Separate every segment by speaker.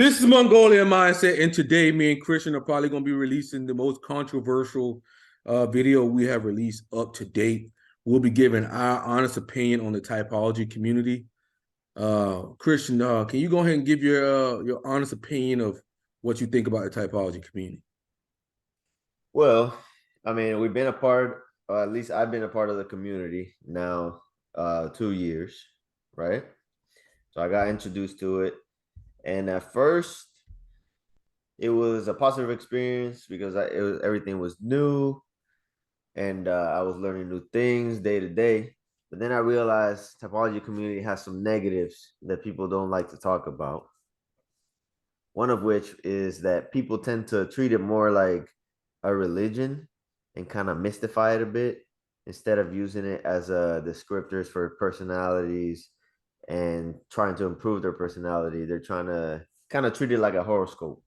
Speaker 1: This is Mongolian Mindset, and today me and Christian are probably going to be releasing the most controversial video we have released up to date. We'll be giving our honest opinion on the typology community. Christian, can you go ahead and give your honest opinion of what you think about the typology community?
Speaker 2: Well, I mean, we've been a part, or at least I've been a part of the community now 2 years, right? So I got introduced to it. And at first, it was a positive experience because everything was new and I was learning new things day to day. But then I realized typology community has some negatives that people don't like to talk about. One of which is that people tend to treat it more like a religion and kind of mystify it a bit instead of using it as descriptors for personalities and trying to improve their personality. They're trying to kind of treat it like a horoscope.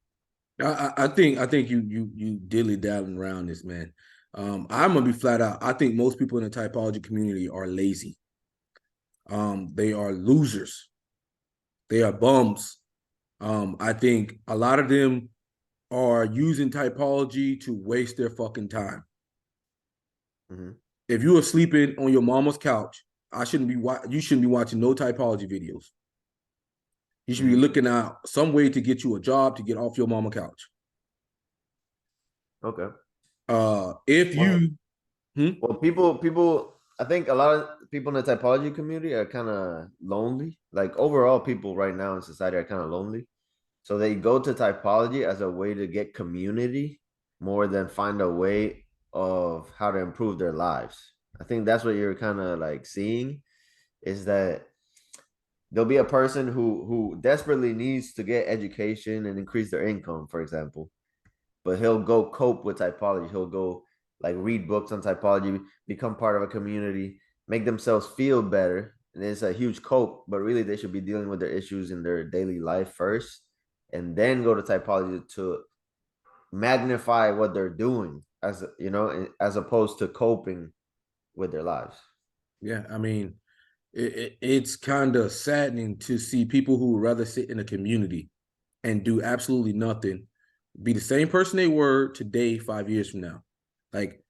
Speaker 1: I think you dilly dallying around this, man. I'm gonna be flat out. I think most people in the typology community are lazy. They are losers. They are bums. I think a lot of them are using typology to waste their fucking time.
Speaker 2: Mhm.
Speaker 1: If you are sleeping on your mama's couch, you shouldn't be watching no typology videos. You should be
Speaker 2: Mhm.
Speaker 1: looking out some way to get you a job to get off your mama couch.
Speaker 2: Okay.
Speaker 1: If
Speaker 2: Well,
Speaker 1: you hmm?
Speaker 2: well, people. I think a lot of people in the typology community are kind of lonely. Like overall, people right now in society are kind of lonely. So they go to typology as a way to get community more than find a way of how to improve their lives. I think that's what you're kind of like seeing is that there'll be a person who desperately needs to get education and increase their income, for example, but he'll go cope with typology. He'll go like read books on typology, become part of a community, make themselves feel better. And it's a huge cope, but really they should be dealing with their issues in their daily life first and then go to typology to magnify what they're doing as opposed to coping with their lives.
Speaker 1: Yeah, I mean, it's kind of saddening to see people who would rather sit in a community and do absolutely nothing, be the same person they were today, 5 years from now. Like,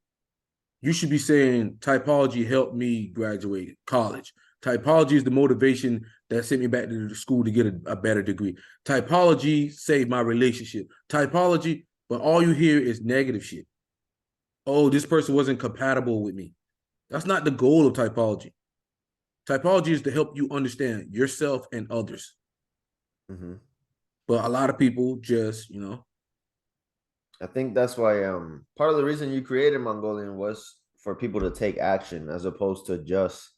Speaker 1: you should be saying typology helped me graduate college. Typology is the motivation that sent me back to the school to get a better degree. Typology saved my relationship. Typology, but all you hear is negative shit. Oh, this person wasn't compatible with me. That's not the goal of typology. Typology is to help you understand yourself and others.
Speaker 2: Mm-hmm.
Speaker 1: But a lot of people just,
Speaker 2: I think that's why part of the reason you created Mongolian was for people to take action as opposed to just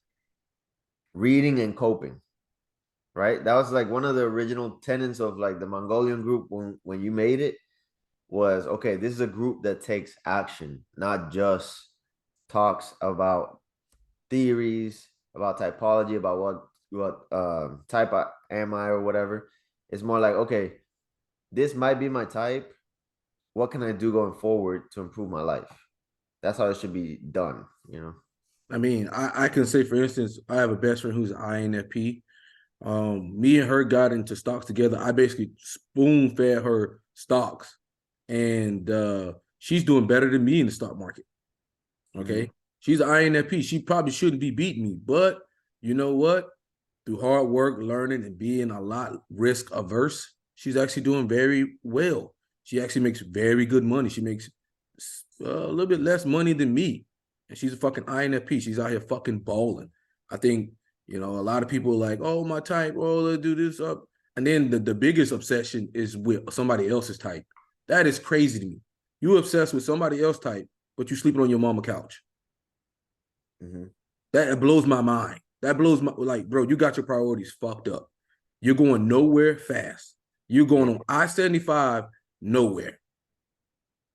Speaker 2: reading and coping, right? That was like one of the original tenets of like the Mongolian group when you made it was okay, this is a group that takes action, not just talks about theories, about typology, about what type am I or whatever. It's more like, okay, this might be my type. What can I do going forward to improve my life? That's how it should be done.
Speaker 1: I mean, I can say, for instance, I have a best friend who's an INFP. Me and her got into stocks together. I basically spoon fed her stocks, and she's doing better than me in the stock market.
Speaker 2: Mm-hmm.
Speaker 1: Okay, she's an INFP. She probably shouldn't be beating me, but you know what? Through hard work, learning, and being a lot risk averse, she's actually doing very well. She actually makes very good money. She makes a little bit less money than me, and she's a fucking INFP. She's out here fucking balling. I think a lot of people are like, oh, my type, oh, let's do this up, and then the biggest obsession is with somebody else's type. That is crazy to me. You obsessed with somebody else's type, but you sleeping on your mama couch.
Speaker 2: Mm-hmm.
Speaker 1: That blows my mind. That blows my like, bro. You got your priorities fucked up. You're going nowhere fast. You're going
Speaker 2: Yeah.
Speaker 1: on I-75 nowhere.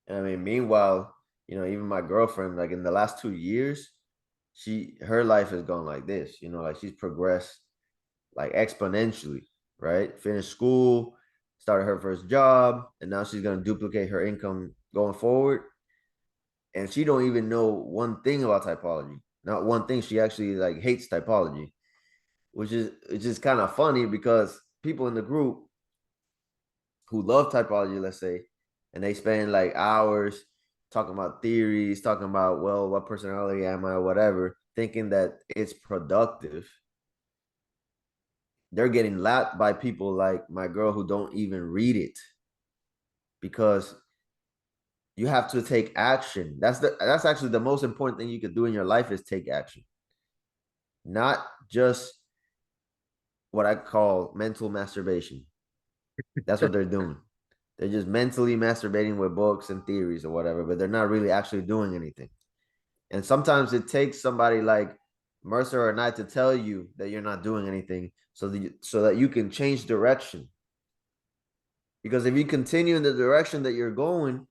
Speaker 2: I mean, meanwhile, even my girlfriend, like in the last 2 years, her life has gone like this. Like she's progressed like exponentially, right? Finished school, started her first job, and now she's gonna duplicate her income going forward. And she don't even know one thing about typology. Not one thing. She actually like hates typology, which is kind of funny because people in the group who love typology, let's say, and they spend like hours talking about theories, talking about, well, what personality am I, or whatever, thinking that it's productive, they're getting lapped by people like my girl who don't even read it, because you have to take action. That's actually the most important thing you could do in your life, is take action. Not just what I call mental masturbation. That's what they're doing. They're just mentally masturbating with books and theories or whatever, but they're not really actually doing anything. And sometimes it takes somebody like Mercer or I to tell you that you're not doing anything, so that you can change direction. Because if you continue in the direction that you're going,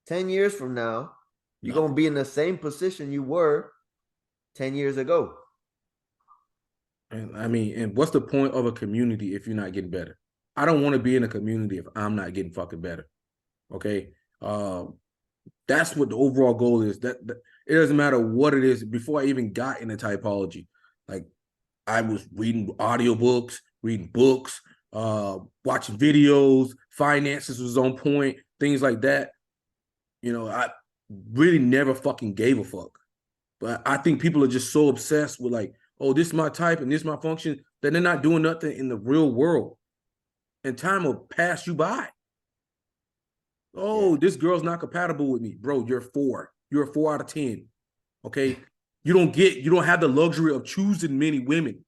Speaker 2: 10 years from now, you're
Speaker 1: No.
Speaker 2: going to be in the same position you were 10 years ago.
Speaker 1: And I mean, and what's the point of a community if you're not getting better? I don't want to be in a community if I'm not getting fucking better. Okay. That's what the overall goal is. That it doesn't matter what it is. Before I even got into typology, like I was reading audiobooks, reading books, watching videos, finances was on point, things like that. You know, I really never fucking gave a fuck. But I think people are just so obsessed with like, oh, this is my type and this is my function, that they're not doing nothing in the real world. And time will pass you by.
Speaker 2: Yeah.
Speaker 1: Oh, this girl's not compatible with me. Bro, you're 4. You're a 4 out of 10. Okay. You don't have the luxury of choosing many women.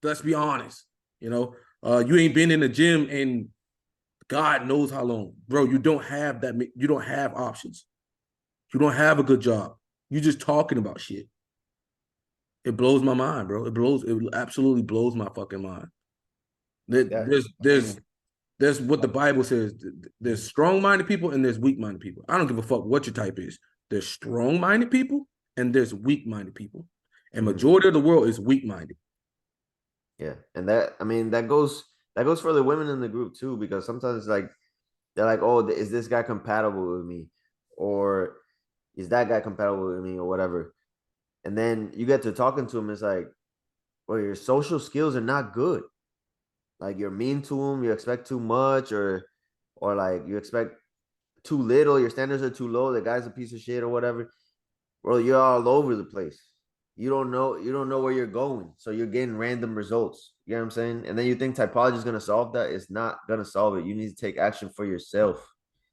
Speaker 1: Let's be honest. You know, you ain't been in the gym and God knows how long. Bro, you don't have that. You don't have options. You don't have a good job. You're just talking about shit. It blows my mind, bro. It absolutely blows my fucking mind.
Speaker 2: Yeah.
Speaker 1: There's
Speaker 2: I
Speaker 1: there's
Speaker 2: mean,
Speaker 1: there's what the Bible says. There's strong-minded people and there's weak-minded people. I don't give a fuck what your type is. There's strong-minded people and there's weak-minded people. And
Speaker 2: mhm.
Speaker 1: majority of the world is weak-minded.
Speaker 2: Yeah. And I mean, that goes for the women in the group too, because sometimes like they're like, oh, is this guy compatible with me? Or is that guy compatible with me or whatever? And then you get to talking to him, it's like, well, your social skills are not good. Like you're mean to him, you expect too much, or like you expect too little, your standards are too low, the guy's a piece of shit or whatever. Bro, you're all over the place. You don't know where you're going. So you're getting random results. You know what I'm saying? And then you think typology is gonna solve that. It's not gonna solve it. You need to take action for yourself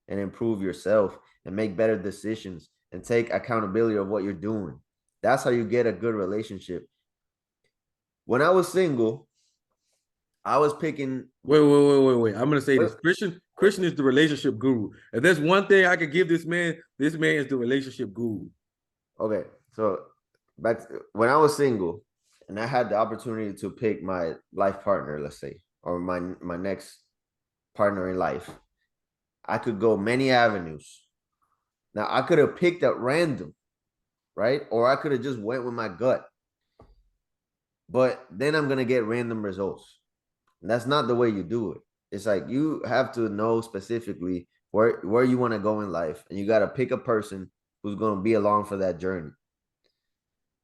Speaker 2: and improve yourself and make better decisions and take accountability of what you're doing. That's how you get a good relationship. When I was single, I was picking.
Speaker 1: Wait. I'm gonna say
Speaker 2: Wait,
Speaker 1: this. Christian is the relationship guru. If there's one thing I could give this man is the relationship guru.
Speaker 2: okay, so when I was single and I had the opportunity to pick my life partner, let's say, or my next partner in life, I could go many avenues. Now I could have picked at random, right? Or I could have just went with my gut. But then I'm gonna get random results. And that's not the way you do it. It's like you have to know specifically where you want to go in life, and you got to pick a person who's going to be along for that journey.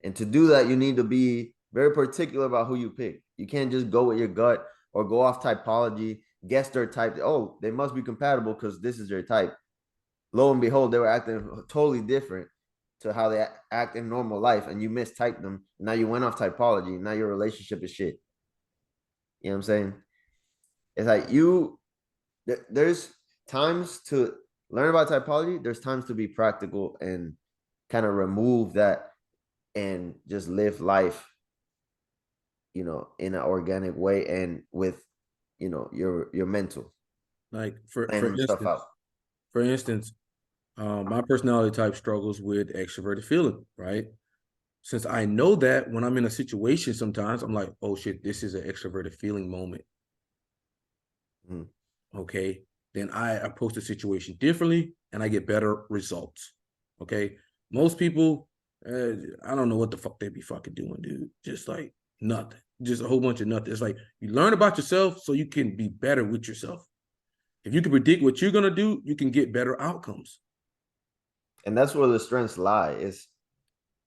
Speaker 2: And to do that, you need to be very particular about who you pick. You can't just go with your gut or go off typology, guess their type. Oh, they must be compatible because this is their type. Lo and behold, they were acting totally different to how they act in normal life, and you mistyped them. Now you went off typology. Now your relationship is shit. You know what I'm saying? It's like there's times to learn about typology. There's times to be practical and kind of remove that and just live life, in an organic way and with, your mental
Speaker 1: Like
Speaker 2: planning stuff out.
Speaker 1: for instance, my personality type struggles with extroverted feeling, right? Since I know that when I'm in a situation, sometimes I'm like, oh shit, this is an extroverted feeling moment.
Speaker 2: Mhm.
Speaker 1: Okay. Then I approach the situation differently and I get better results. Okay. Most people, I don't know what the fuck they be fucking doing, dude. Just like nothing, just a whole bunch of nothing. It's like you learn about yourself so you can be better with yourself. If you can predict what you're going to do, you can get better outcomes.
Speaker 2: And that's where the strengths lie.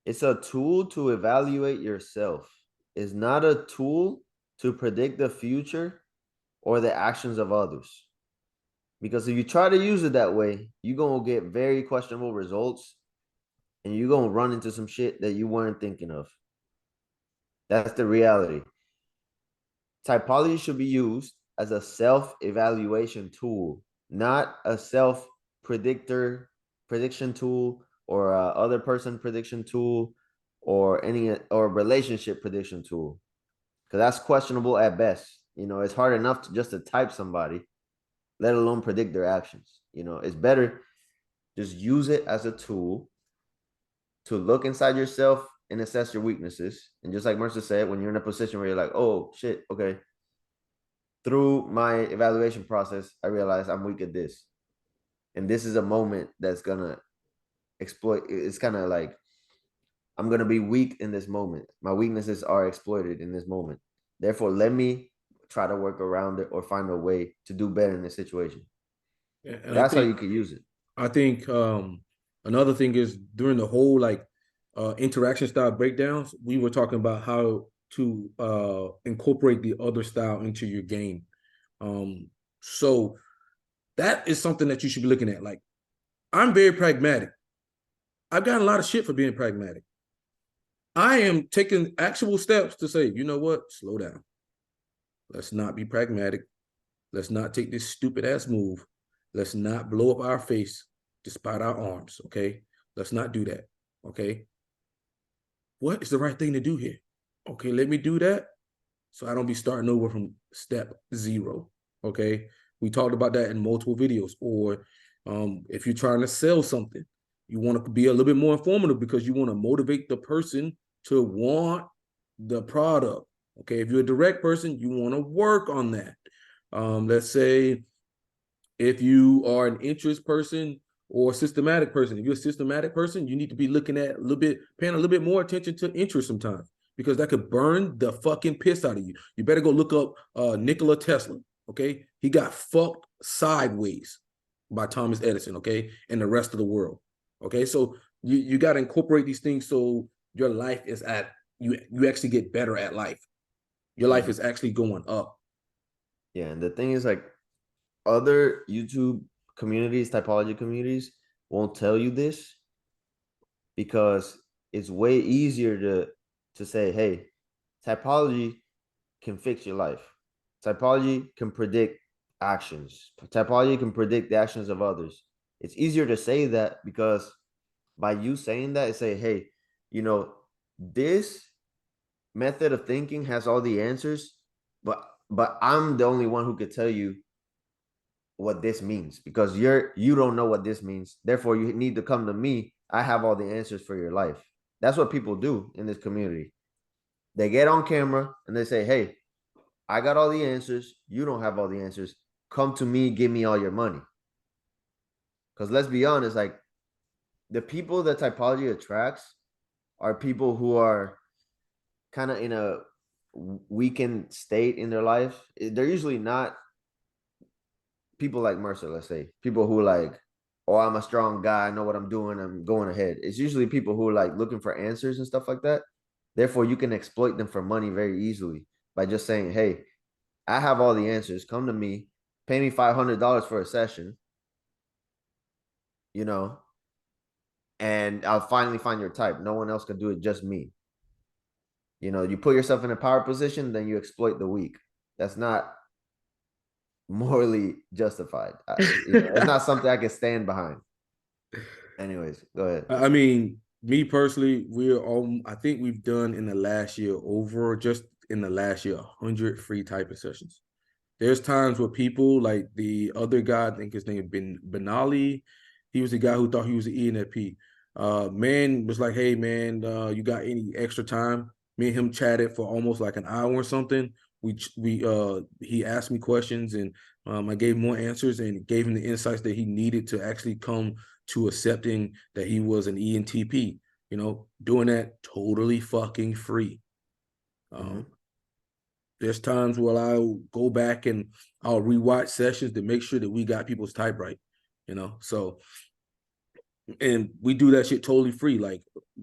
Speaker 2: It's a tool to evaluate yourself. It's not a tool to predict the future or the actions of others. Because if you try to use it that way, you're gonna get very questionable results and you're gonna run into some shit that you weren't thinking of. That's the reality. Typology should be used as a self-evaluation tool, not a self-prediction tool or a other person prediction tool or relationship prediction tool. Because that's questionable at best. You know, it's hard enough just to type somebody, let alone predict their actions. You know, it's better just use it as a tool to look inside yourself and assess your weaknesses. And just like Mercer said, when you're in a position where you're like, oh shit, okay, through my evaluation process, I realized I'm weak at this. And this is a moment that's gonna exploit. It's kind of like I'm gonna be weak in this moment. My weaknesses are exploited in this moment. Therefore, let me try to work around it or find a way to do better in this situation.
Speaker 1: And
Speaker 2: That's how you could use it.
Speaker 1: I think another thing is during the whole like interaction style breakdowns, we were talking about how to incorporate the other style into your game. So that is something that you should be looking at. Like, I'm very pragmatic. I've gotten a lot of shit for being pragmatic. I am taking actual steps to say, you know what? Slow down. Let's not be pragmatic. Let's not take this stupid ass move. Let's not blow up our face despite our arms. Okay. Let's not do that. Okay. What is the right thing to do here? Okay. Let me do that so I don't be starting over from step zero. Okay. We talked about that in multiple videos. Or if you're trying to sell something, you want to be a little bit more informative because you want to motivate the person to want the product. Okay. If you're a direct person, you want to work on that. Let's say if you are an interest person or a systematic person, if you're a systematic person, you need to be looking at a little bit, paying a little bit more attention to interest sometimes because that could burn the fucking piss out of you. You better go look up Nikola Tesla. Okay. He got fucked sideways by Thomas Edison. Okay. And the rest of the world. Okay. So you got to incorporate these things so your life is at, you actually get better at life. Your life is actually going up.
Speaker 2: Yeah. And the thing is, like, other YouTube communities, typology communities won't tell you this because it's way easier to say, hey, typology can fix your life. Typology can predict actions. Typology can predict the actions of others. It's easier to say that because by you saying that, it say, hey, you know, this method of thinking has all the answers, but I'm the only one who could tell you what this means because you don't know what this means. Therefore, you need to come to me. I have all the answers for your life. That's what people do in this community. They get on camera and they say, hey, I got all the answers. You don't have all the answers. Come to me, give me all your money. Because let's be honest, like the people that typology attracts are people who are kind of in a weakened state in their life. They're usually not people like Mercer, let's say, people who like, oh, I'm a strong guy, I know what I'm doing, I'm going ahead. It's usually people who are like looking for answers and stuff like that. Therefore, you can exploit them for money very easily by just saying, hey, I have all the answers. Come to me, pay me $500 for a session, you know, and I'll finally find your type. No one else can do it, just me. You know, you put yourself in a power position, then you exploit the weak. That's not morally justified. It's not something I can stand behind. Anyways, go ahead.
Speaker 1: I mean, me personally, we're all, I think we've done in the last year over just in the last year 100 free typing sessions. There's times where people like the other guy, I think his name Ben Benali, he was the guy who thought he was an ENFP. Man was like, hey man, you got any extra time? Me and him chatted for almost like an hour or something. He asked me questions and I gave more answers and gave him the insights that he needed to actually come to accepting that he was an ENTP. You know, doing that totally fucking free. There's times where I'll go back and I'll rewatch sessions to make sure that we got people's type right, you know. So, and we do that shit totally free. Like,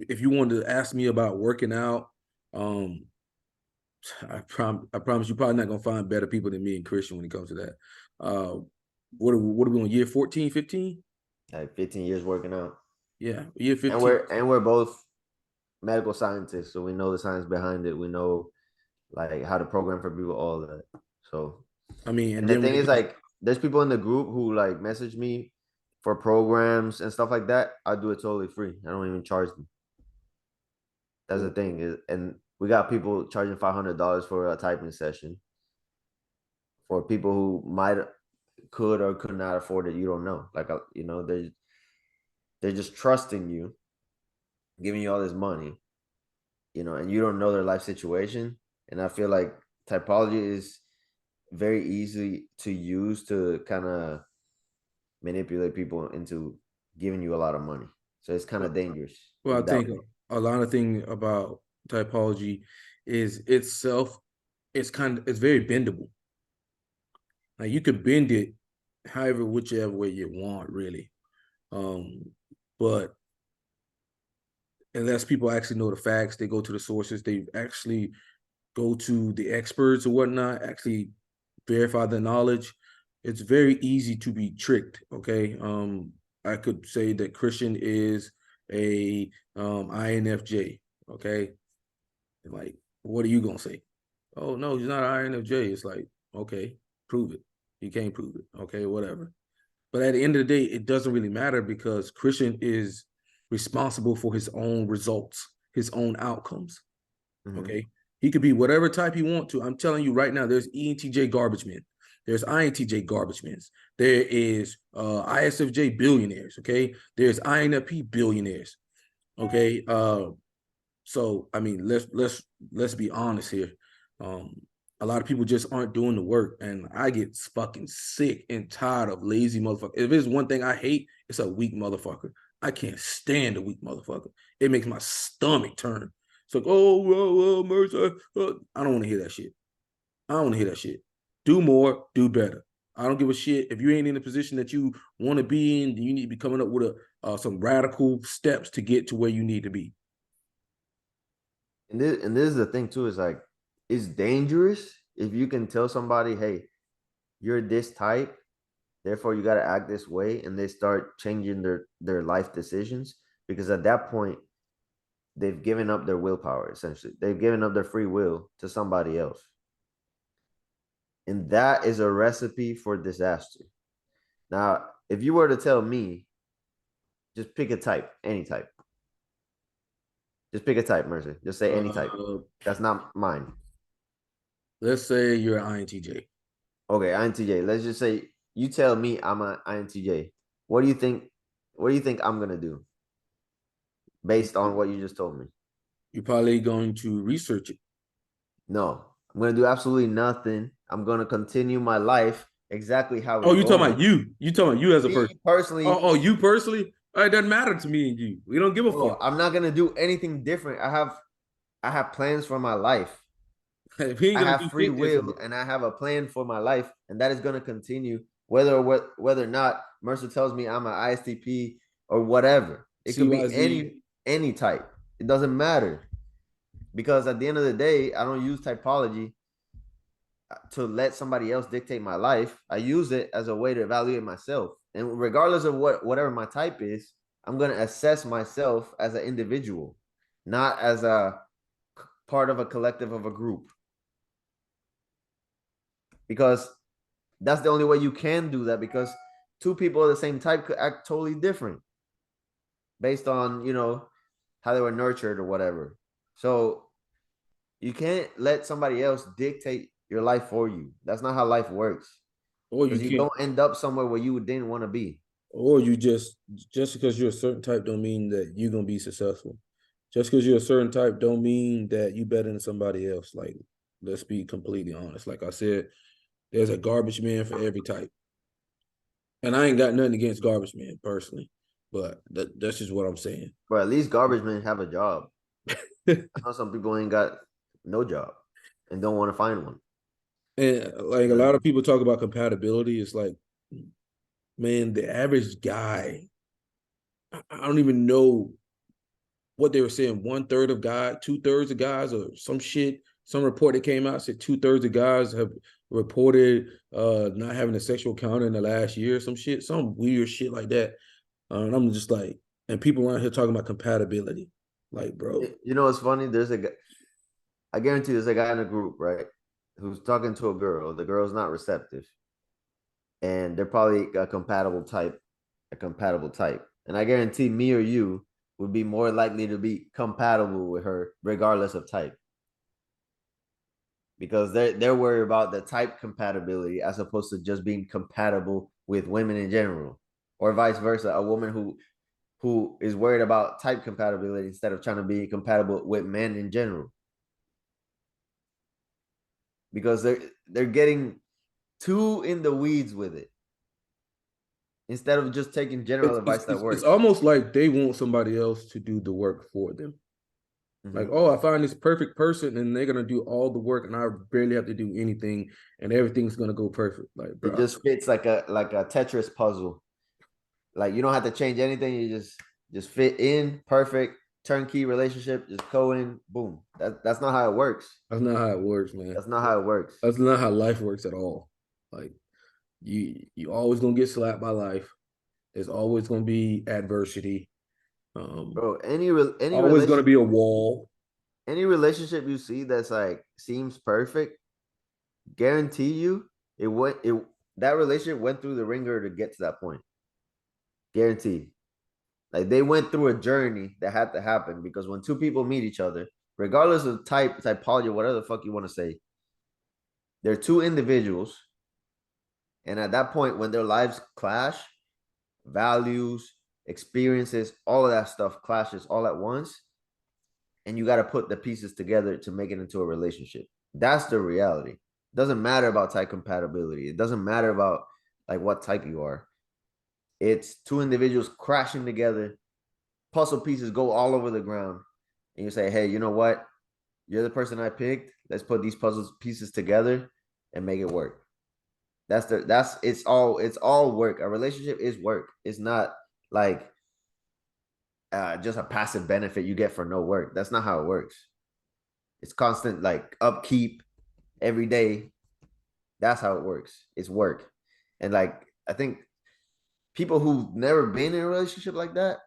Speaker 1: if you wanted to ask me about working out, um, I promise you probably not gonna find better people than me and Christian when it comes to that. what are we on, year 14, 15?
Speaker 2: Like 15 years working out.
Speaker 1: Yeah, year
Speaker 2: And
Speaker 1: 15.
Speaker 2: we're both medical scientists, so we know the science behind it. We know like how to program for people, all that. So,
Speaker 1: I mean, and
Speaker 2: and the
Speaker 1: then when
Speaker 2: thing
Speaker 1: it
Speaker 2: is,
Speaker 1: comes,
Speaker 2: like, there's people in the group who like message me for programs and stuff like that. I do it totally free. I don't even charge them. That's the thing. And we got people charging $500 for a typing session for people who might could or could not afford it. You don't know. Like, they're just trusting you, giving you all this money, and you don't know their life situation. And I feel like typology is very easy to use to kind of manipulate people into giving you a lot of money. So it's kind of dangerous
Speaker 1: well, I
Speaker 2: in that
Speaker 1: think
Speaker 2: way.
Speaker 1: a lot of thing about typology is itself, it's very bendable. Like you could bend it however, whichever way you want, really. Um, but unless people actually know the facts, they go to the sources, they actually go to the experts or whatnot, actually verify the knowledge. It's very easy to be tricked. Okay. I could say that Christian is a infj. Okay. And like, what are you gonna say? Oh no, he's not infj. It's like, okay, prove it. You can't prove it. Okay, whatever. But at the end of the day, it doesn't really matter because Christian is responsible for his own results, his own outcomes.
Speaker 2: Mm-hmm.
Speaker 1: Okay. He could be whatever type he want to. I'm telling you right now, there's entj garbage men. There's intj garbage men. There is isfj billionaires. Okay. There's infp billionaires. Okay. So I mean, let's be honest here. Um, a lot of people just aren't doing the work, and I get fucking sick and tired of lazy motherfuckers. If there's one thing I hate, it's a weak motherfucker. I can't stand a weak motherfucker. It makes my stomach turn. It's like, oh, well, Mercer. I don't want to hear that shit. I don't want to hear that shit. Do more, do better. I don't give a shit if you ain't in the position that you want to be in. You need to be coming up with some radical steps to get to where you need to be.
Speaker 2: And this is the thing too, is like it's dangerous if you can tell somebody, hey, you're this type, therefore you got to act this way, and they start changing their life decisions, because at that point they've given up their willpower. Essentially, they've given up their free will to somebody else, and that is a recipe for disaster. Now, if you were to tell me, just pick a type, any type, just pick a type, Mercy, just say any type,
Speaker 1: Uh,
Speaker 2: that's not mine.
Speaker 1: let's say you're an INTJ.
Speaker 2: Okay, INTJ. Let's just say you tell me I'm an INTJ. What do you think? What do you think I'm gonna do based on what you just told me?
Speaker 1: You're probably going to research it.
Speaker 2: No, I'm gonna do absolutely nothing. I'm gonna continue my life exactly how
Speaker 1: Oh,
Speaker 2: it's
Speaker 1: you talking
Speaker 2: going.
Speaker 1: about you? You talking about you as a
Speaker 2: Me
Speaker 1: person?
Speaker 2: personally,
Speaker 1: You personally? It doesn't matter to me and you. We don't give a
Speaker 2: bro,
Speaker 1: fuck.
Speaker 2: I'm not gonna do anything different. I have plans for my life.
Speaker 1: We ain't
Speaker 2: I
Speaker 1: gonna
Speaker 2: have
Speaker 1: do
Speaker 2: free
Speaker 1: shit
Speaker 2: will
Speaker 1: differently.
Speaker 2: and I have a plan for my life, and that is going to continue whether or not Mercer tells me I'm an ISTP or whatever. It could be
Speaker 1: CYZ.
Speaker 2: any type. It doesn't matter, because at the end of the day, I don't use typology to let somebody else dictate my life. I use it as a way to evaluate myself, and regardless of whatever my type is, I'm going to assess myself as an individual, not as a part of a collective of a group, because that's the only way you can do that, because two people of the same type could act totally different based on, how they were nurtured or whatever. So you can't let somebody else dictate your life for you. That's not how life works,
Speaker 1: Or you
Speaker 2: because you
Speaker 1: can't,
Speaker 2: don't end up somewhere where you didn't want to be.
Speaker 1: or you just because you're a certain type don't mean that you're gonna be successful. Just because you're a certain type don't mean that you better than somebody else. Like, let's be completely honest. Like I said, there's a garbage man for every type. And I ain't got nothing against garbage men personally, but that's just what I'm saying.
Speaker 2: But at least garbage men have a job. I know some people ain't got no job and don't want to find one.
Speaker 1: And like a lot of people talk about compatibility, it's like, man, the average guy, I don't even know what they were saying. 1/3 of guys, 2/3 of guys, or some shit. Some report that came out said 2/3 of guys reported not having a sexual encounter in the last year, some weird shit like that. And I'm just like, and people around here talking about compatibility. Like, bro.
Speaker 2: You know what's funny? There's a guy, I guarantee there's a guy in a group, right, who's talking to a girl. The girl's not receptive, and they're probably a compatible type. And I guarantee me or you would be more likely to be compatible with her regardless of type. Because they're worried about the type compatibility as opposed to just being compatible with women in general. Or vice versa, a woman who is worried about type compatibility instead of trying to be compatible with men in general. Because they're getting too in the weeds with it instead of just taking general advice that
Speaker 1: It's
Speaker 2: works.
Speaker 1: almost like they want somebody else to do the work for them. Like,
Speaker 2: Mm-hmm.
Speaker 1: oh, I find this perfect person and they're gonna do all the work and I barely have to do anything and everything's gonna go perfect. Like,
Speaker 2: It
Speaker 1: bro,
Speaker 2: just fits like a Tetris puzzle. Like you don't have to change anything. You just fit in perfect turnkey relationship. Just go in, boom. That's not how it works.
Speaker 1: that's not how it works, man.
Speaker 2: That's not how it works,
Speaker 1: That's not how life works at all. Like, you always gonna get slapped by life. There's always gonna be adversity.
Speaker 2: bro.
Speaker 1: Always gonna be a wall.
Speaker 2: Any relationship you see that's like seems perfect, guarantee you it that relationship went through the ringer to get to that point. Guaranteed. Like they went through a journey that had to happen because when two people meet each other, regardless of typology, whatever the fuck you want to say, they're two individuals. And at that point, when their lives clash, values, experiences, all of that stuff clashes all at once. And you got to put the pieces together to make it into a relationship. That's the reality. It doesn't matter about type compatibility. It doesn't matter about like what type you are. It's two individuals crashing together, puzzle pieces go all over the ground, and you say, "Hey, you know what? You're the person I picked. Let's put these puzzle pieces together and make it work." It's all work. A relationship is work. It's not like just a passive benefit you get for no work. That's not how it works. It's constant like upkeep every day. That's how it works. It's work. And like I think people who've never been in a relationship like that,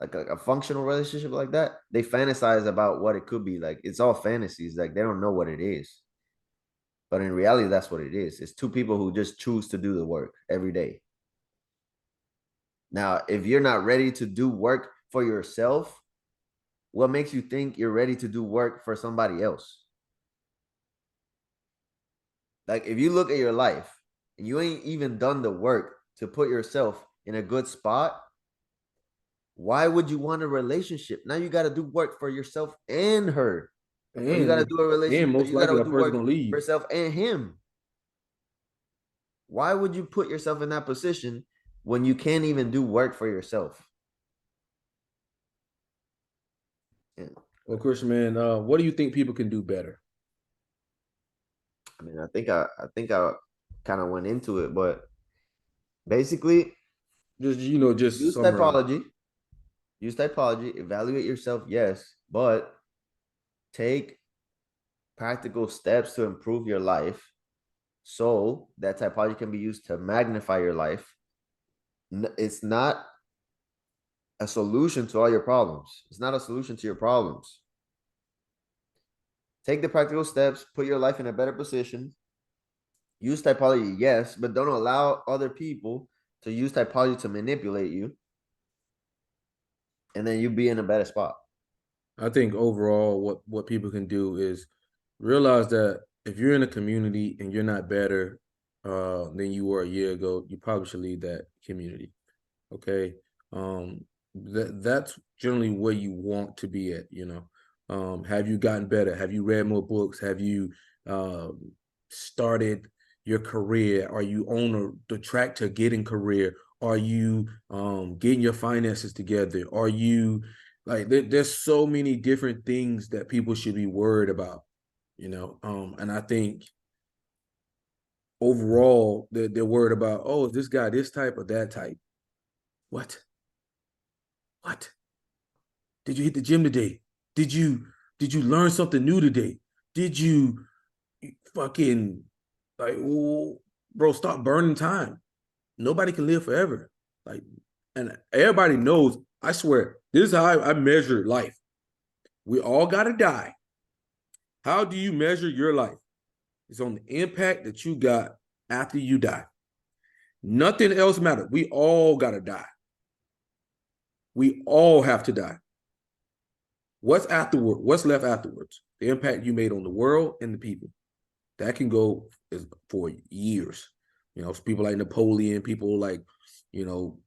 Speaker 2: like a functional relationship like that, they fantasize about what it could be. Like it's all fantasies. Like they don't know what it is. But in reality, that's what it is. It's two people who just choose to do the work every day. Now, if you're not ready to do work for yourself, what makes you think you're ready to do work for somebody else? Like if you look at your life and you ain't even done the work to put yourself in a good spot, why would you want a relationship? Now you got to do work for yourself and her. Or you got to
Speaker 1: And
Speaker 2: do a relationship.
Speaker 1: most
Speaker 2: You got
Speaker 1: likely
Speaker 2: to
Speaker 1: that
Speaker 2: do
Speaker 1: person's
Speaker 2: work
Speaker 1: gonna
Speaker 2: for
Speaker 1: leave.
Speaker 2: yourself and him. Why would you put yourself in that position when you can't even do work for yourself? Yeah.
Speaker 1: Well, Christian, man, what do you think people can do better?
Speaker 2: I mean, I think I kind of went into it, but basically,
Speaker 1: Just just
Speaker 2: use
Speaker 1: summarize.
Speaker 2: typology. Use typology. Evaluate yourself, yes, but take practical steps to improve your life so that typology can be used to magnify your life. It's not a solution to all your problems. It's not a solution to your problems. Take the practical steps, put your life in a better position. Use typology, yes, but don't allow other people to use typology to manipulate you. And then you be in a better spot.
Speaker 1: I think overall, what people can do is realize that if you're in a community and you're not better than you were a year ago, you probably should leave that community. Okay, that's generally where you want to be at. Have you gotten better? Have you read more books? Have you started your career? Are you on the track to getting career? Are you getting your finances together? Are you like there's so many different things that people should be worried about, and I think overall they're worried about, oh, is this guy this type or that type? What? What? Did you hit the gym today? Did you learn something new today? Did you fucking Like, ooh, bro, stop burning time. Nobody can live forever. Like, and everybody knows, I swear, this is how I measure life. We all got to die. How do you measure your life? It's on the impact that you got after you die. Nothing else matters. We all got to die. We all have to die. What's afterward? What's left afterwards? The impact you made on the world and the people. That can go for years. You know, people like Napoleon, people like, you know,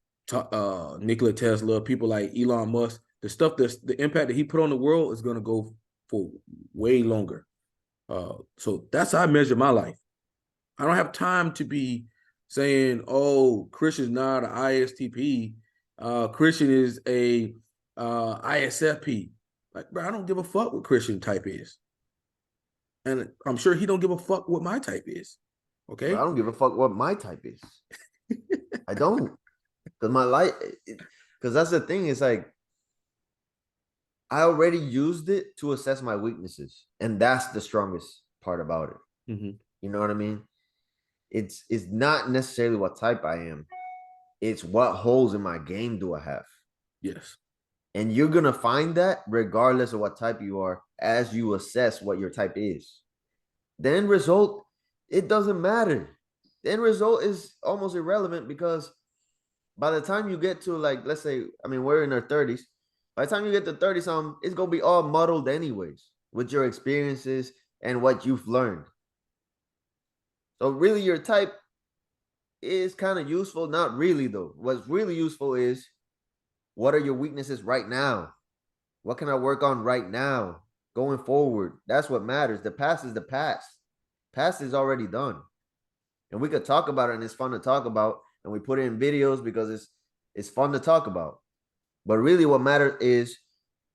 Speaker 1: Nikola Tesla, people like Elon Musk. The impact that he put on the world is going to go for way longer. So that's how I measure my life. I don't have time to be saying, "Oh, Christian's not an ISTP. Christian is a ISFP." Like, bro, I don't give a fuck what Christian type is, and I'm sure he don't give a fuck what my type is.
Speaker 2: But I
Speaker 1: Okay.
Speaker 2: don't give a fuck what my type is. I don't. Because my life, because that's the thing. It's like I already used it to assess my weaknesses, and that's the strongest part about it.
Speaker 1: Mm-hmm.
Speaker 2: You know what I mean? It's not necessarily what type I am. It's what holes in my game do I have.
Speaker 1: Yes.
Speaker 2: And you're gonna find that regardless of what type you are, as you assess what your type is. The end result, it doesn't matter. The end result is almost irrelevant because by the time you get to, like, let's say, I mean, we're in our 30s. By the time you get to 30 something, it's gonna be all muddled anyways with your experiences and what you've learned. So really your type is kind of useful. Not really though. What's really useful is what are your weaknesses right now? What can I work on right now going forward? That's what matters. The past is the past. Past is already done. And we could talk about it and it's fun to talk about. And we put it in videos because it's fun to talk about. But really what matters is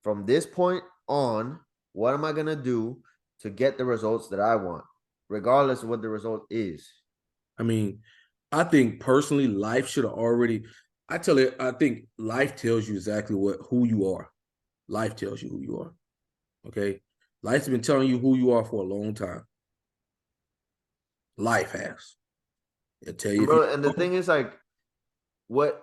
Speaker 2: from this point on, what am I gonna do to get the results that I want, regardless of what the result is?
Speaker 1: I mean, I think personally, life should have already. I think life tells you exactly who you are. Life tells you who you are. Okay. Life's been telling you who you are for a long time. Life has. It'll tell you
Speaker 2: And
Speaker 1: if you
Speaker 2: bro, and the thing is like what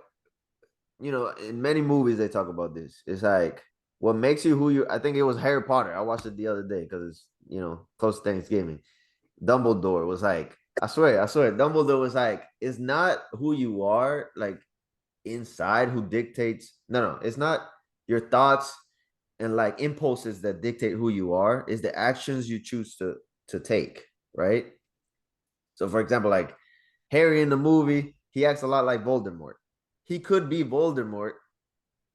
Speaker 2: in many movies they talk about this. It's like what makes you who you. I think it was Harry Potter. I watched it the other day because it's close to Thanksgiving. Dumbledore was like, I swear, Dumbledore was like, it's not who you are, like inside who dictates. No, it's not your thoughts and like impulses that dictate who you are. Is the actions you choose to take, right? So, for example, like Harry in the movie, he acts a lot like Voldemort. He could be Voldemort,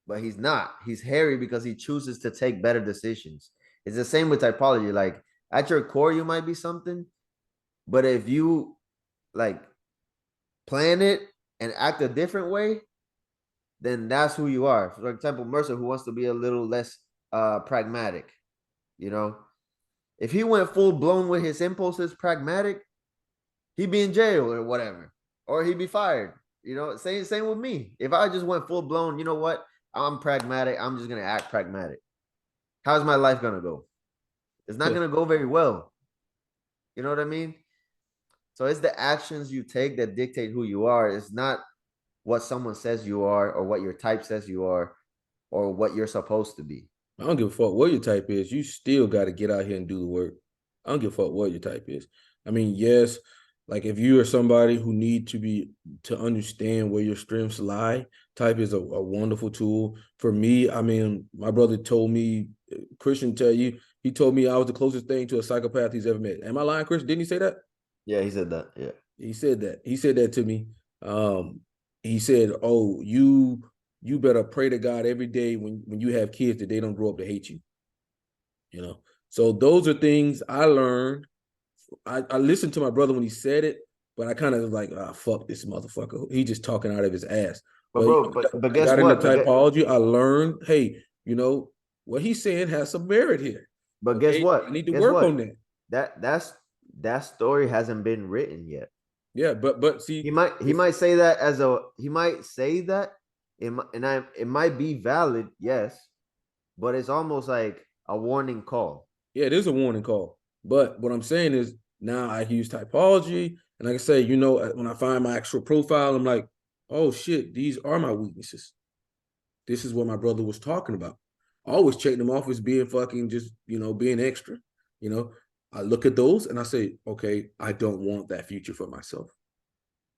Speaker 2: but he's not. He's Harry because he chooses to take better decisions. It's the same with typology. Like at your core, you might be something, but if you like plan it and act a different way, then that's who you are. For example, Mercer, who wants to be a little less pragmatic, you know, if he went full blown with his impulses, pragmatic, he'd be in jail or whatever, or he'd be fired. Same with me. If I just went full blown, you know what? I'm pragmatic. I'm just gonna act pragmatic. How's my life gonna go? It's not gonna go very well. You know what I mean? So it's the actions you take that dictate who you are. It's not what someone says you are or what your type says you are or what you're supposed to be.
Speaker 1: I don't give a fuck what your type is. You still got to get out here and do the work. I don't give a fuck what your type is. I mean, yes, like if you are somebody who need to understand where your strengths lie, type is a wonderful tool. For me, I mean, my brother told me, Christian tell you, he told me I was the closest thing to a psychopath he's ever met. Am I lying, Chris? Didn't he say that?
Speaker 2: Yeah, he said that. Yeah.
Speaker 1: He said that. He said that to me. He said, "Oh, you better pray to God every day when you have kids that they don't grow up to hate you." You know. So those are things I learned. I listened to my brother when he said it, but I kind of was like, "Ah, fuck this motherfucker. He just talking out of his ass."
Speaker 2: But
Speaker 1: But
Speaker 2: bro, but
Speaker 1: I
Speaker 2: guess
Speaker 1: got into
Speaker 2: what?
Speaker 1: typology. I learned, hey, what he's saying has some merit here.
Speaker 2: But guess
Speaker 1: Okay, I
Speaker 2: what?
Speaker 1: need to
Speaker 2: Guess
Speaker 1: work on
Speaker 2: what?
Speaker 1: that.
Speaker 2: That story hasn't been written yet.
Speaker 1: Yeah, but see,
Speaker 2: He might say that he might say that it might be valid, yes, but it's almost like a warning call.
Speaker 1: yeah, it is a warning call. But what I'm saying is Now I use typology. And like I say, you know, when I find my actual profile, I'm like, oh shit, these are my weaknesses. This is what my brother was talking about. I always check them off as being fucking just, you know, being extra. You know, I look at those and I say, okay, I don't want that future for myself.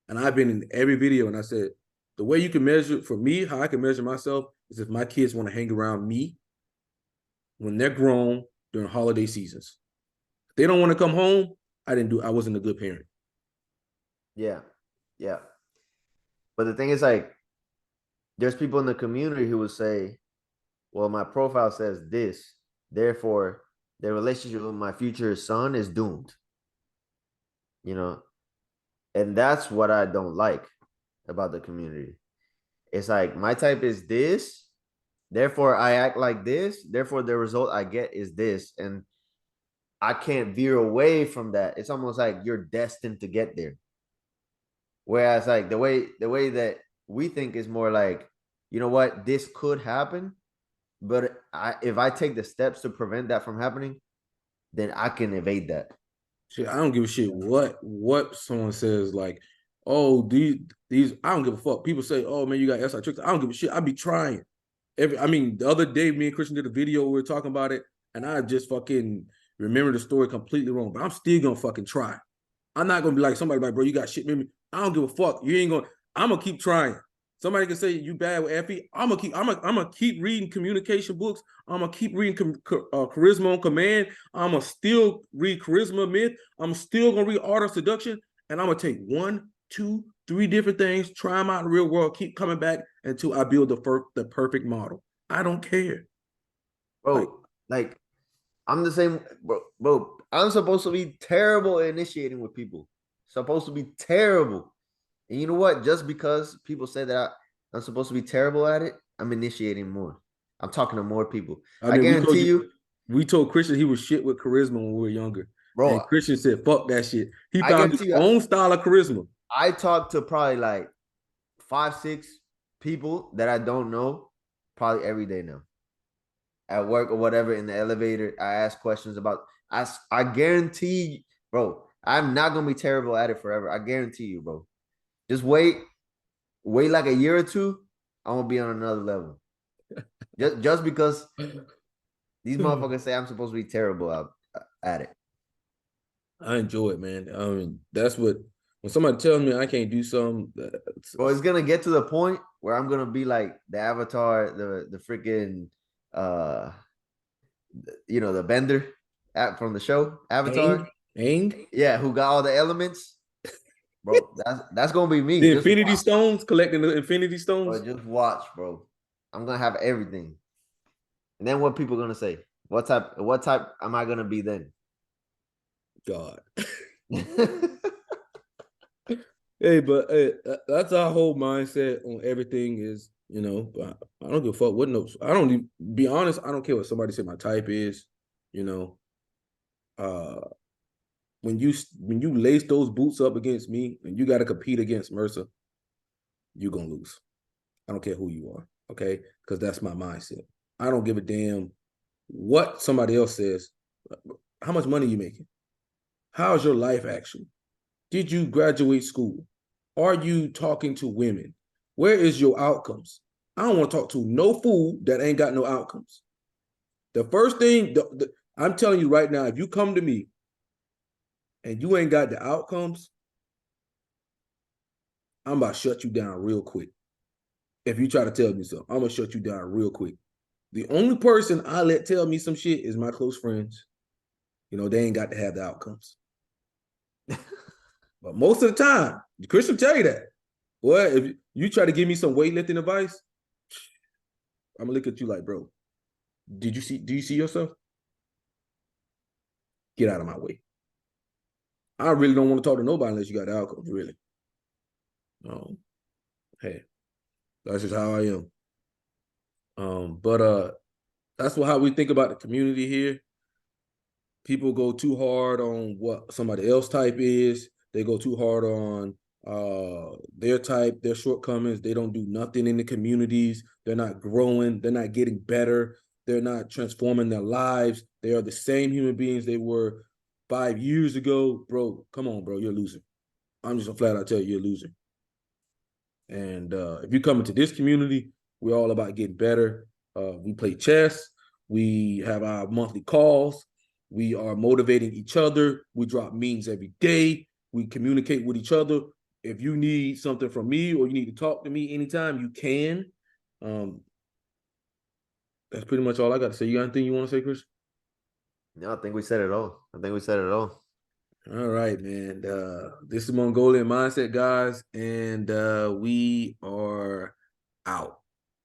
Speaker 1: And I've been in every video and I said, the way you can measure for me, how I can measure myself is if my kids want to hang around me when they're grown during holiday seasons. If they don't want to come home, I wasn't a good parent.
Speaker 2: Yeah. Yeah. But the thing is, like, there's people in the community who would say, well, my profile says this, therefore the relationship with my future son is doomed. You know, and that's what I don't like about the community. It's like my type is this, therefore I act like this, therefore the result I get is this, and I can't veer away from that. It's almost like you're destined to get there. Whereas like the way that we think is more like, you know what, this could happen, but if I take the steps to prevent that from happening, then I can evade that.
Speaker 1: Shit, I don't give a shit what someone says. Like, oh, these I don't give a fuck. People say, oh man, you got SI tricks. I don't give a shit. I be trying. I mean, the other day, me and Christian did a video. We were talking about it, and I just fucking remember the story completely wrong. But I'm still gonna fucking try. I'm not gonna be like somebody like, bro, you got shit memory. I don't give a fuck. You ain't gonna. I'm gonna keep trying. Somebody can say you bad with FE. I'm gonna keep reading communication books. I'm gonna keep reading charisma on command. I'm gonna still read charisma myth. I'm still gonna read art of seduction, and I'm gonna take 1, 2, 3 different things, try them out in the real world, keep coming back until I build the perfect model. I don't care. Like,
Speaker 2: Like I'm the same, bro. I'm supposed to be terrible at initiating with people. Supposed to be terrible. And you know what? Just because people say that I'm supposed to be terrible at it, I'm initiating more. I'm talking to more people.
Speaker 1: I
Speaker 2: I
Speaker 1: mean,
Speaker 2: guarantee you,
Speaker 1: we told Christian he was shit with charisma when we were younger. And
Speaker 2: bro.
Speaker 1: Christian said, fuck that shit. He
Speaker 2: I
Speaker 1: found his
Speaker 2: guarantee you,
Speaker 1: own style of charisma.
Speaker 2: I talk to probably like 5, 6 people that I don't know probably every day now. At work or whatever, in the elevator, I ask questions about. I guarantee, bro. I'm not gonna be terrible at it forever. I guarantee you, bro. Just wait like a year or two. I'm gonna be on another level. Just because these motherfuckers say I'm supposed to be terrible at it.
Speaker 1: I enjoy it, man. I mean, that's what when somebody tells me I can't do something.
Speaker 2: Bro, it's gonna get to the point where I'm gonna be like the avatar, the freaking uh the bender app from the show,
Speaker 1: Aang,
Speaker 2: Avatar.
Speaker 1: Aang,
Speaker 2: Yeah, who got all the elements. Bro, that's gonna be me.
Speaker 1: the
Speaker 2: Just
Speaker 1: Infinity
Speaker 2: watch.
Speaker 1: Stones, collecting the Infinity
Speaker 2: Bro,
Speaker 1: Stones.
Speaker 2: just watch, bro. I'm gonna have everything. And then what people gonna say? What type am I gonna be then?
Speaker 1: God. Hey, but hey, that's our whole mindset on everything is, you know, I don't give a fuck what notes. I don't even, be honest, I don't care what somebody say my type is, you know. Uh when you lace those boots up against me and you got to compete against Mercer, you're gonna lose. I don't care who you are, okay? Because that's my mindset. I don't give a damn what somebody else says. How much money you making? How's your life actually? Did you graduate school? Are you talking to women? Where is your outcomes? I don't want to talk to no fool that ain't got no outcomes. The first thing I'm telling you right now, if you come to me and you ain't got the outcomes, I'm about to shut you down real quick. If you try to tell me something, I'm gonna shut you down real quick. The only person I let tell me some shit is my close friends. You know, they ain't got to have the outcomes. But most of the time, Chris will tell you that. Boy, if you try to give me some weightlifting advice, I'm gonna look at you like, bro, do you see yourself? Get out of my way. I really don't want to talk to nobody unless you got the outcomes, really. Hey, that's just how I am. But that's how we think about the community here. People go too hard on what somebody else type is. They go too hard on their type, their shortcomings. They don't do nothing in the communities. They're not growing. They're not getting better. They're not transforming their lives. They are the same human beings they were 5 years ago, bro, come on, bro, you're a loser. I'm just gonna flat out tell you, you're a loser. And if you come into this community, we're all about getting better. We play chess. We have our monthly calls. We are motivating each other. We drop memes every day. We communicate with each other. If you need something from me or you need to talk to me anytime, you can. Um, that's pretty much all I got to say. You got anything you want to say, Chris?
Speaker 2: No, I think we said it all. I think we said it all.
Speaker 1: All right, man. This is Mongolian Mindset, guys, and we are out.